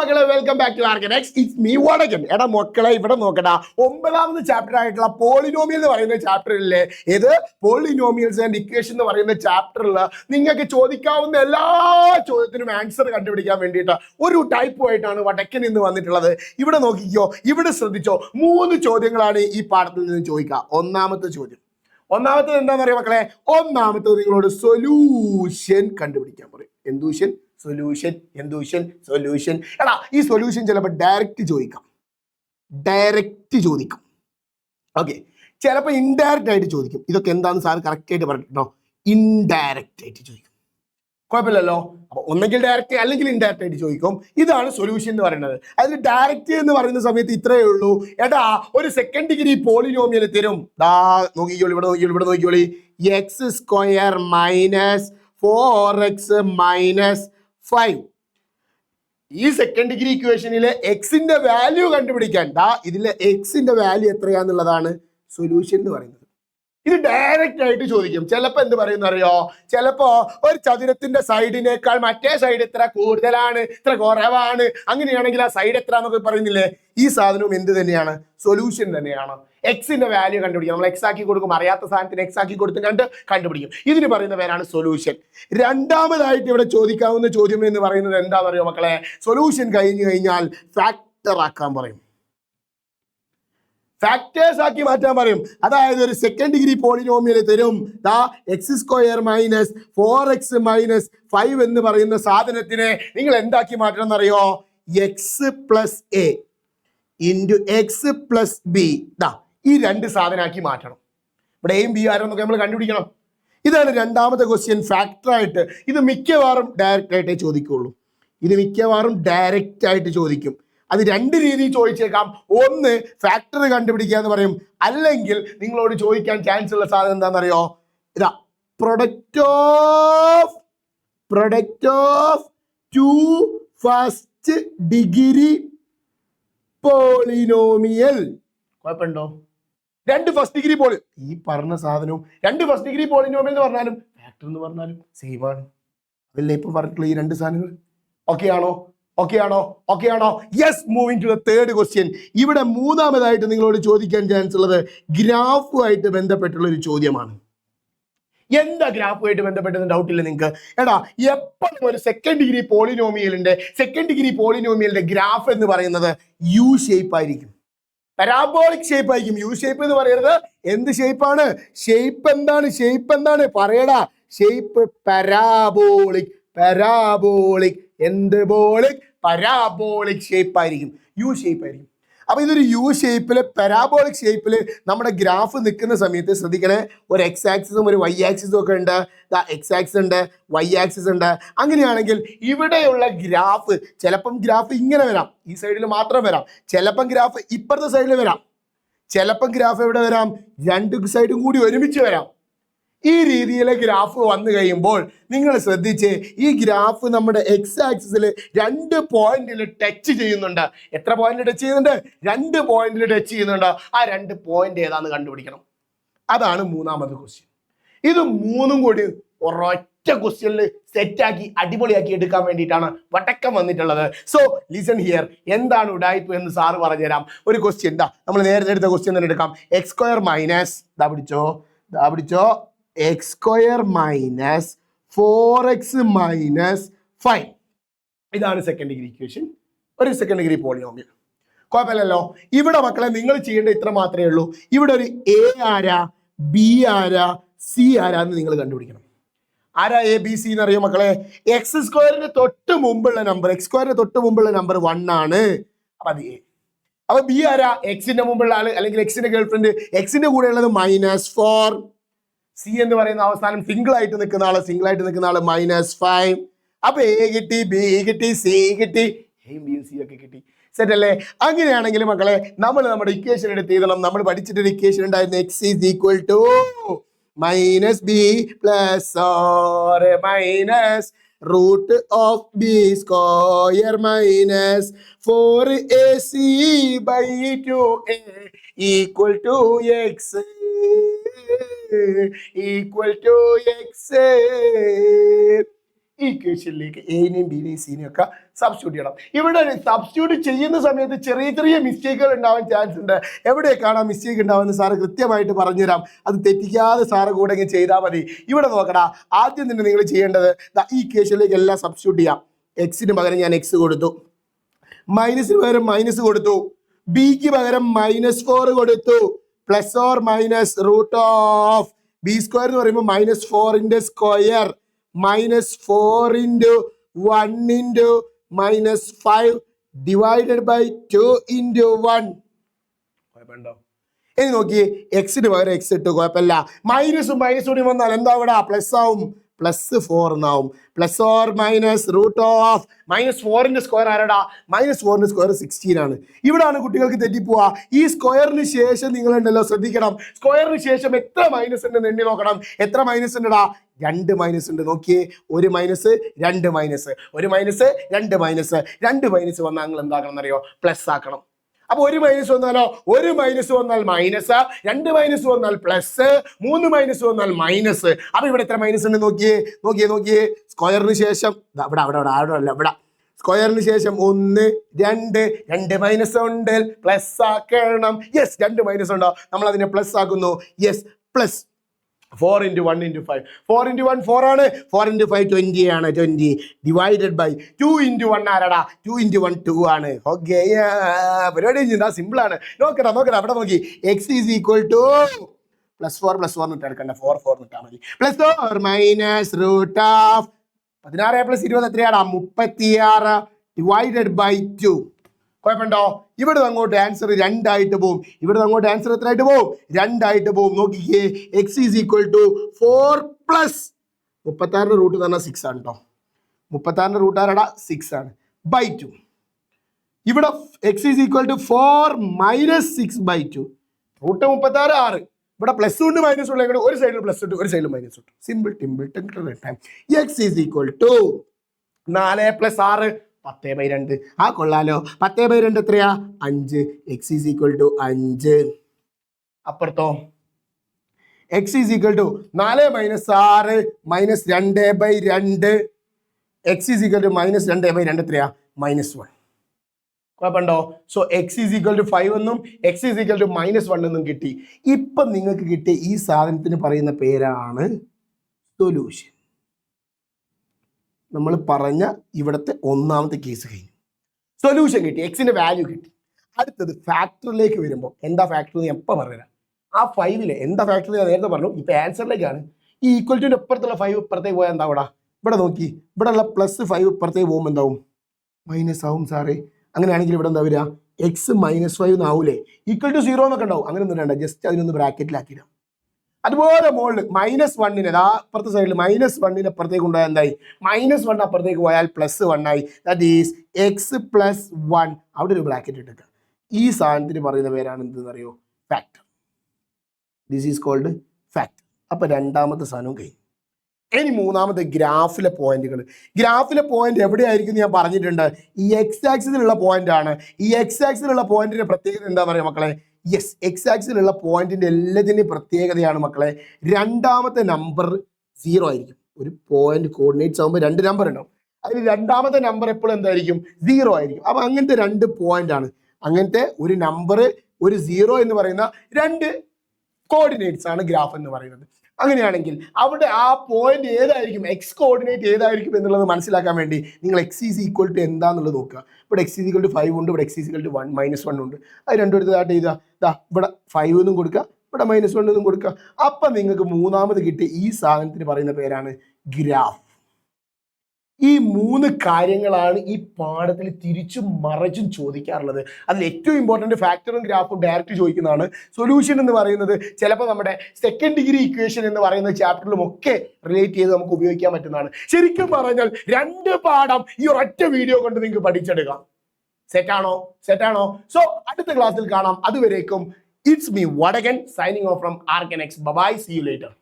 മക്കളെ, welcome back to Arganex. It's me Vadakan. എടാ മക്കളെ, ഇവിടെ നോക്കടാ, 9ാമത് ചാപ്റ്റർ ആയിട്ടുള്ള പോളിനോമിയൽ എന്ന് പറയുന്ന ചാപ്റ്ററിലെ ഏത് പോളിനോമിയൽസ് ആൻഡ് ഇക്വേഷൻ എന്ന് പറയുന്ന ചാപ്റ്ററിൽ നിങ്ങൾക്ക് ചോദിക്കാവുന്ന എല്ലാ ചോദ്യത്തിനും ആൻസർ കണ്ടുപിടിക്കാൻ വേണ്ടിയിട്ട് ഒരു ടൈപ്പുമായിട്ടാണ് വടക്കൻ ഇന്ന് വന്നിട്ടുള്ളത്. ഇവിടെ നോക്കിക്കോ, ഇവിടെ ശ്രദ്ധിച്ചോ, 3 ചോദ്യങ്ങളാണ് ഈ പാഠത്തിൽ നിന്ന് ചോദിക്കുക. ഒന്നാമത്തെ എന്താണെന്നറിയോ മക്കളെ? ഒന്നാമത്തെ നിങ്ങളോട് സൊല്യൂഷൻ കണ്ടുപിടിക്കാൻ പറയും. സൊല്യൂഷൻ. എടാ, ഈ സൊല്യൂഷൻ ചിലപ്പോൾ ഡയറക്റ്റ് ചോദിക്കാം. ഓക്കെ, ചിലപ്പോൾ ഇൻഡയറക്റ്റ് ആയിട്ട് ചോദിക്കും. ഇതൊക്കെ എന്താണെന്ന് സാർ കറക്റ്റ് ആയിട്ട് പറഞ്ഞിട്ടോ. ഇൻഡയറക്റ്റ് ആയിട്ട് ചോദിക്കും, കുഴപ്പമില്ലല്ലോ. അപ്പൊ ഒന്നെങ്കിൽ ഡയറക്റ്റ് അല്ലെങ്കിൽ ഇൻഡയറക്റ്റ് ആയിട്ട് ചോദിക്കും. ഇതാണ് സൊല്യൂഷൻ എന്ന് പറയുന്നത്. അതിൽ ഡയറക്റ്റ് എന്ന് പറയുന്ന സമയത്ത് ഇത്രയേ ഉള്ളൂ. എടാ, ഒരു സെക്കൻഡ് ഡിഗ്രി പോളിനോമിയൽ തരും. നോക്കിക്കോളി, ഇവിടെ നോക്കിക്കോളി. x² - 4x - 5. ഈ സെക്കൻഡ് ഡിഗ്രി ഇക്വേഷനിലെ എക്സിന്റെ വാല്യൂ കണ്ടുപിടിക്കാൻ ഇതിലെ എക്സിന്റെ വാല്യൂ എത്രയാന്നുള്ളതാണ് സൊല്യൂഷൻ എന്ന് പറയുന്നത്. ഇത് ഡയറക്റ്റ് ആയിട്ട് ചോദിക്കും. ചിലപ്പോ എന്ത് പറയുന്ന അറിയോ? ചിലപ്പോ ഒരു ചതുരത്തിന്റെ സൈഡിനേക്കാൾ മറ്റേ സൈഡ് ഇത്ര കൂടുതലാണ്, ഇത്ര കുറവാണ്, അങ്ങനെയാണെങ്കിൽ ആ സൈഡ് എത്ര എന്നൊക്കെ പറയുന്നില്ലേ? ഈ സാധനവും എന്ത് തന്നെയാണ്? സൊല്യൂഷൻ തന്നെയാണ്. എക്സിന്റെ വാല്യൂ കണ്ടുപിടിക്കും. നമ്മൾ എക്സ് ആക്കി കൊടുക്കും, അറിയാത്ത സാധനത്തിന് എക്സ് ആക്കി കൊടുത്തും കണ്ടുപിടിക്കും. ഇതിന് പറയുന്ന പേരാണ് സൊല്യൂഷൻ. രണ്ടാമതായിട്ട് ഇവിടെ ചോദിക്കാവുന്ന ചോദ്യം എന്ന് പറയുന്നത് എന്താണെന്നറിയോ മക്കളെ? സൊല്യൂഷൻ കഴിഞ്ഞു കഴിഞ്ഞാൽ ഫാക്ടർ ആക്കാൻ പറയും. ഫാക്ടേഴ്സ് ആക്കി മാറ്റാൻ പറയും. അതായത് ഒരു സെക്കൻഡ് ഡിഗ്രി പോളിനോമിയൽ തരും. x² - 4x - 5 എന്ന് പറയുന്ന സാധനത്തിനെ നിങ്ങൾ എന്താക്കി മാറ്റണം എന്നറിയോ? x + a × x + b. ഈ 2 സാധനമാക്കി മാറ്റണം. ഇവിടെ എയും ബി ആരെന്നൊക്കെ നമ്മൾ കണ്ടുപിടിക്കണം. ഇതാണ് രണ്ടാമത്തെ ക്വസ്റ്റ്യൻ, ഫാക്ടർ ആയിട്ട്. ഇത് മിക്കവാറും ഡയറക്റ്റ് ആയിട്ടേ ചോദിക്കുള്ളൂ. അത് 2 രീതിയിൽ ചോദിച്ചേക്കാം. ഒന്ന്, ഫാക്ടർ കണ്ടുപിടിക്കുക എന്ന് പറയും. അല്ലെങ്കിൽ നിങ്ങളോട് ചോദിക്കാൻ ചാൻസ് ഉള്ള സാധനം എന്താണെന്നറിയോ? ഇതാ, product of 2 first degree polynomial. കുഴപ്പമുണ്ടോ? 2 ഫസ്റ്റ് ഡിഗ്രി ഈ പറഞ്ഞ സാധനവും 2 ഫസ്റ്റ് ഡിഗ്രി പോളിനോമിയൽ എന്ന് പറഞ്ഞാലും ഫാക്ടർ എന്ന് പറഞ്ഞാലും സെയിം ആണ്. അതല്ലേ ഇപ്പൊ പറഞ്ഞിട്ടുള്ള ഈ 2 സാധനങ്ങൾ. ഓക്കെ ആണോ? Yes, moving to the third question. ഇവിടെ മൂന്നാമതായിട്ട് നിങ്ങളോട് ചോദിക്കാൻ ചാൻസ് ഉള്ളത് ഗ്രാഫുമായിട്ട് ബന്ധപ്പെട്ടുള്ള ഒരു ചോദ്യമാണ്. എന്താ ഗ്രാഫുമായിട്ട് ബന്ധപ്പെട്ടെന്ന് ഡൗട്ടില്ല നിങ്ങൾക്ക്? എടാ, എപ്പോഴും ഒരു സെക്കൻഡ് ഡിഗ്രി പോളിനോമിയലിന്റെ ഗ്രാഫ് എന്ന് പറയുന്നത് യു ഷേപ്പ് ആയിരിക്കും, പരാബോളിക് ഷേപ്പ് ആയിരിക്കും. യു ഷേപ്പ് എന്ന് പറയുന്നത് എന്ത് ഷേപ്പാണ്? ഷേപ്പ് എന്താണ് പറയടാ? Shape parabolic. എന്ത് ബോളിക്? പരാബോളിക് ഷേപ്പ് ആയിരിക്കും, യു ഷേപ്പ് ആയിരിക്കും. അപ്പൊ ഇതൊരു യു ഷേപ്പില്, പരാബോളിക് ഷേപ്പില് നമ്മുടെ ഗ്രാഫ് നിൽക്കുന്ന സമയത്ത് ശ്രദ്ധിക്കണേ, ഒരു എക്സ് ആക്സിസും ഒരു വൈ ആക്സിസും ഒക്കെ ഉണ്ട്. എക്സ് ആക്സിസ് ഉണ്ട്, വൈ ആക്സിസ് ഉണ്ട്. അങ്ങനെയാണെങ്കിൽ ഇവിടെയുള്ള ഗ്രാഫ് ചിലപ്പം ഗ്രാഫ് ഇങ്ങനെ വരാം, ഈ സൈഡിൽ മാത്രം വരാം. ചിലപ്പം ഗ്രാഫ് ഇപ്പുറത്തെ സൈഡിൽ വരാം. ചിലപ്പം ഗ്രാഫ് എവിടെ വരാം? 2 സൈഡും കൂടി ഒരുമിച്ച് വരാം. ഈ രീതിയിലെ ഗ്രാഫ് വന്നു കഴിയുമ്പോൾ നിങ്ങൾ ശ്രദ്ധിച്ച്, ഈ ഗ്രാഫ് നമ്മുടെ എക്സ് ആക്സിസിൽ 2 പോയിന്റിൽ ടച്ച് ചെയ്യുന്നുണ്ട്. എത്ര പോയിന്റ് ടച്ച് ചെയ്യുന്നുണ്ട്? 2 പോയിന്റിൽ ടച്ച് ചെയ്യുന്നുണ്ട്. ആ 2 പോയിന്റ് ഏതാന്ന് കണ്ടുപിടിക്കണം. അതാണ് മൂന്നാമത്തെ ക്വസ്റ്റ്യൻ. ഇത് 3ഉം കൂടി ഒരൊറ്റ ക്വസ്റ്റ്യനിൽ സെറ്റാക്കി അടിപൊളിയാക്കി എടുക്കാൻ വേണ്ടിയിട്ടാണ് വടക്കം വന്നിട്ടുള്ളത്. So listen here. എന്താണ് ഉഡായിപ്പ് എന്ന് സാറ് പറഞ്ഞുതരാം. ഒരു ക്വസ്റ്റ്യൻ നമ്മൾ നേരത്തെ എടുത്ത ക്വസ്റ്റ്യൻ തന്നെ എടുക്കാം. x² - 4x - 5. ഇതാണ് സെക്കൻഡ് ഡിഗ്രി ഇക്വേഷൻ, ഒരു സെക്കൻഡ് ഡിഗ്രി പോളിനോമിയൽ. കുഴപ്പമില്ലല്ലോ. ഇവിടെ മക്കളെ നിങ്ങൾ ചെയ്യേണ്ട ഇത്ര മാത്രമേ ഉള്ളൂ. ഇവിടെ ഒരു എ ആരാ, ബി ആരാ, സി ആരാന്ന് നിങ്ങൾ കണ്ടുപിടിക്കണം. ആരാ എ ബി സി എന്ന് അറിയോ മക്കളെ? x² തൊട്ട് മുമ്പുള്ള നമ്പർ 1 ആണ്. അപ്പൊ അത് എ. അപ്പൊ ബി ആരാ? എക്സിന്റെ മുമ്പുള്ള ആള്, അല്ലെങ്കിൽ എക്സിന്റെ ഗേൾഫ്രണ്ട്. എക്സിന്റെ കൂടെ ഉള്ളത് -4. സി എന്ന് പറയുന്ന അവസാനം സിംഗിൾ ആയിട്ട് നിൽക്കുന്ന ആള് -5. അപ്പൊ എ കിട്ടി, ബി കിട്ടി, സി കിട്ടി, എയും ബിയും സി ഒക്കെ കിട്ടി. സെറ്റ് അല്ലേ? അങ്ങനെയാണെങ്കിൽ മക്കളെ നമ്മൾ നമ്മുടെ ഇക്വേഷൻ എടുത്ത് എഴുതണം. നമ്മൾ പഠിച്ചിട്ടൊരു ഇക്വേഷൻ ഉണ്ടായിരുന്നു. x = -b + (-√b²-4ac/2a = x. ഇക്വേഷനിലേക്ക് എനെയും ബിനെയും സീനെയും ഒക്കെ സബ്സ്റ്റിറ്റ്യൂട്ട് ചെയ്യണം. ഇവിടെ സബ്സ്റ്റിറ്റ്യൂട്ട് ചെയ്യുന്ന സമയത്ത് ചെറിയ ചെറിയ മിസ്റ്റേക്കുകൾ ഉണ്ടാവാൻ ചാൻസ് ഉണ്ട്. എവിടെയൊക്കെയാണ് ആ മിസ്റ്റേക്ക് ഉണ്ടാവുന്നത് സാറ് കൃത്യമായിട്ട് പറഞ്ഞുതരാം. അത് തെറ്റിക്കാതെ സാറ് കൂടെ ഇങ്ങനെ ചെയ്താൽ മതി. ഇവിടെ നോക്കടാ, ആദ്യം തന്നെ നിങ്ങൾ ചെയ്യേണ്ടത് ഈ ഇക്വേഷനിലേക്ക് എല്ലാം സബ്സ്റ്റിറ്റ്യൂട്ട് ചെയ്യാം. എക്സിന് പകരം ഞാൻ എക്സ് കൊടുത്തു, മൈനസിന് പകരം മൈനസ് കൊടുത്തു, ബിക്ക് പകരം -4 കൊടുത്തു, plus or minus root of b square എന്ന് പറയുമ്പോൾ -4 സ്ക്വയർ -4 × 1 × -5 ഡിവൈഡഡ് ബൈ 2 × 1. കുഴപ്പമുണ്ടോ? ഇനി നോക്കിയേ, എക്സിന് പകരം എക്സ് ഇട്ടു, കുഴപ്പമില്ല. മൈനസും കൂടി വന്നാൽ എന്താ ഇവിടെ പ്ലസ് ആവും, +4 എന്നാവും. Plus or minus root of -4 square ആരടാ, -4 സ്ക്വയർ 16 ആണ്. ഇവിടാണ് കുട്ടികൾക്ക് തെറ്റിപ്പോവാ. ഈ സ്ക്വയറിന് ശേഷം നിങ്ങൾ ഉണ്ടല്ലോ ശ്രദ്ധിക്കണം, സ്ക്വയറിന് ശേഷം എത്ര മൈനസ് ഉണ്ട് എണ്ണി നോക്കണം. എത്ര മൈനസ് ഉണ്ടടാ, 2 മൈനസ് ഉണ്ട്. നോക്കിയേ, 1 minus 2 minus 1 minus 2 minus 2 minus വന്നാൽ നിങ്ങൾ എന്താക്കണം എന്നറിയോ, പ്ലസ് ആക്കണം. അപ്പൊ 1 മൈനസ് വന്നാലോ, 1 മൈനസ് വന്നാൽ മൈനസ്, 2 മൈനസ് വന്നാൽ പ്ലസ്, 3 മൈനസ് വന്നാൽ മൈനസ്. അപ്പൊ ഇവിടെ എത്ര മൈനസ് ഉണ്ട് നോക്കിയേ. സ്ക്വയറിന് ശേഷം ഇവിടെ സ്ക്വയറിന് ശേഷം 1 2 മൈനസ് ഉണ്ട്, പ്ലസ് ആക്കണം. യെസ്, 2 മൈനസ് ഉണ്ടോ, നമ്മൾ അതിനെ പ്ലസ് ആക്കുന്നു. യെസ്, പ്ലസ് 4 × 1 × 5 4 × 1 4 ആണ്, 4 × 5 20 ആണ്, 20 ഡിവൈഡഡ് ബൈ 2 × 1 ആരാടാ, 2 × 1 2 ആണ്. ഓക്കെ, പരിപാടി സിമ്പിൾ ആണ്. നോക്കടാ അവിടെ നോക്കി, x ഈസ് ഈക്വൽ ടു +4 എന്നിട്ട് എടുക്കണ്ട, 4 എന്നിട്ടാൽ മതി. Plus or minus root of 16 + 20 എത്രയാടാ, 36 ഡിവൈഡഡ് ബൈ 2. കുഴപ്പമുണ്ടോ? ഇവിടെ അങ്ങോട്ട് ആൻസർ 2 ആയിട്ട് പോവും. ഇവിടെ അങ്ങോട്ട് ആൻസർ എത്ര ആയിട്ട് പോവും, 2 ആയിട്ട് പോവും. നോക്കിക്കേ, x is equal to 4 + 36 root എന്ന് പറഞ്ഞാൽ 6 ആണ് കേട്ടോ. 36 റൂട്ട് ആരാടാ, 6 ആണ്, ബൈ 2. ഇവിടെ x is equal to 4 - 6 by 2. Root 36 6. ഇവിടെ പ്ലസ് ഉണ്ട് മൈനസ് ഉള്ള ഒരു സൈഡിൽ പ്ലസ് ഇട്ടു, ഒരു സൈഡിൽ മൈനസ് ഇട്ടു. Simple time. x is equal to 4 + 6 10/2. ആ കൊള്ളാലോ, 10/2 എത്രയാ, 5. x is equal to 5. അപ്പുറത്തോ x is equal to 4 - 6 -2/2. x is equal to -2/2 എത്രയാ, -1. കുഴപ്പമുണ്ടോ? So x is equal to 5 എന്നും x ഈസ് ഈക്വൽ ടു -1 എന്നും കിട്ടി. ഇപ്പം നിങ്ങൾക്ക് കിട്ടിയ ഈ സാധനത്തിന് പറയുന്ന പേരാണ് സൊല്യൂഷൻ. നമ്മൾ പറഞ്ഞ ഇവിടുത്തെ ഒന്നാമത്തെ കേസ് കഴിഞ്ഞു, സൊല്യൂഷൻ കിട്ടി, എക്സിന്റെ വാല്യൂ കിട്ടി. അടുത്തത് ഫാക്ടറിലേക്ക് വരുമ്പോൾ എന്താ ഫാക്ടർ എന്ന് എപ്പോൾ പറഞ്ഞുതരാം. ആ 5 എന്താ ഫാക്ടർ ഞാൻ നേരത്തെ പറഞ്ഞു. ഇപ്പം ആൻസറിലേക്കാണ്. ഈ ഈക്വൽ ടുവിൻ്റെ അപ്പുറത്തുള്ള 5 ഇപ്പുറത്തേക്ക് പോയാൽ എന്താ ഇവിടെ നോക്കി, ഇവിടെ ഉള്ള +5 ഇപ്പുറത്തേക്ക് പോകുമ്പോൾ എന്താവും, മൈനസ് ആവും സാറേ. അങ്ങനെയാണെങ്കിൽ ഇവിടെ എന്താ വരിക, x -5 എന്നാവൂലേ, ഈക്വൽ ടു 0 എന്നൊക്കെ ഉണ്ടാവും. അങ്ങനെ ഒന്നും വേണ്ട, ജസ്റ്റ് അതിനൊന്ന് ബ്രാക്കറ്റിലാക്കിയിടാം. അതുപോലെ മുകളിൽ -1 അപ്പുറത്തെ സൈഡിൽ -1 അപ്പുറത്തേക്ക് ഉണ്ടായാൽ എന്തായി, -1 അപ്പുറത്തേക്ക് പോയാൽ +1 ആയി. That is x + 1. അവിടെ ഒരു ബ്രാക്കറ്റ് ഇട്ടേക്കാം. ഈ സാധനത്തിന് പറയുന്ന പേരാണ് എന്തെന്നറിയോ, factor. This is called factor. അപ്പൊ രണ്ടാമത്തെ സാധനവും കഴിഞ്ഞു. ഇനി മൂന്നാമത്തെ ഗ്രാഫിലെ പോയിന്റുകൾ. ഗ്രാഫിലെ പോയിന്റ് എവിടെയായിരിക്കും ഞാൻ പറഞ്ഞിട്ടുണ്ട്, ഈ x ആക്സിസിലുള്ള പോയിന്റ് ആണ്. ഈ x ആക്സിസിലുള്ള പോയിന്റിന്റെ പ്രത്യേകത എന്താ പറയുക മക്കളെ, യെസ്, x ആക്സിലുള്ള പോയിന്റിന്റെ എല്ലാത്തിൻ്റെയും പ്രത്യേകതയാണ് മക്കളെ, രണ്ടാമത്തെ നമ്പർ 0 ആയിരിക്കും. ഒരു പോയിന്റ് കോർഡിനേറ്റ്സ് ആകുമ്പോൾ 2 നമ്പർ ഉണ്ടാവും, അതിൽ രണ്ടാമത്തെ നമ്പർ എപ്പോഴും എന്തായിരിക്കും, 0 ആയിരിക്കും. അപ്പൊ അങ്ങനത്തെ 2 പോയിന്റ് ആണ്. അങ്ങനത്തെ ഒരു നമ്പർ, ഒരു 0 എന്ന് പറയുന്ന 2 കോർഡിനേറ്റ്സ് ആണ് ഗ്രാഫ് എന്ന് പറയുന്നത്. അങ്ങനെയാണെങ്കിൽ അവിടെ ആ പോയിന്റ് ഏതായിരിക്കും, എക്സ് കോർഡിനേറ്റ് ഏതായിരിക്കും എന്നുള്ളത് മനസ്സിലാക്കാൻ വേണ്ടി നിങ്ങൾ x ഈസ് ഈക്വൽ ടു എന്താണെന്നുള്ളത് നോക്കുക. ഇവിടെ x ഈസ് ഈക്വൽ ടു 5 ഉണ്ട്, ഇവിടെ x ഈസ് ഈക്വൽ ടു 1 -1 ഉണ്ട്. അത് രണ്ടും എടുത്ത് ആട്ട് ചെയ്താൽ ഇവിടെ 5 എന്നും കൊടുക്കുക, ഇവിടെ -1 എന്നും കൊടുക്കുക. അപ്പം നിങ്ങൾക്ക് മൂന്നാമത് കിട്ടിയ ഈ സാധനത്തിന് പറയുന്ന പേരാണ് ഗ്രാഫ്. ഈ 3 കാര്യങ്ങളാണ് ഈ പാഠത്തിൽ തിരിച്ചും മറിച്ചും ചോദിക്കാറുള്ളത്. അതിൽ ഏറ്റവും ഇമ്പോർട്ടൻറ്റ് ഫാക്ടറും ഗ്രാഫും ഡയറക്റ്റ് ചോദിക്കുന്നതാണ്. സൊല്യൂഷൻ എന്ന് പറയുന്നത് ചിലപ്പോൾ നമ്മുടെ സെക്കൻഡ് ഡിഗ്രി ഇക്വേഷൻ എന്ന് പറയുന്ന ചാപ്റ്ററിലും ഒക്കെ റിലേറ്റ് ചെയ്ത് നമുക്ക് ഉപയോഗിക്കാൻ പറ്റുന്നതാണ്. ശരിക്കും പറഞ്ഞാൽ 2 പാഠം ഈ ഒരൊറ്റ വീഡിയോ കൊണ്ട് നിങ്ങൾക്ക് പഠിച്ചെടുക്കാം. സെറ്റാണോ? സോ അടുത്ത ക്ലാസ്സിൽ കാണാം. അതുവരേക്കും it's me Vadakan signing off from Arcanex. Bye, see you later.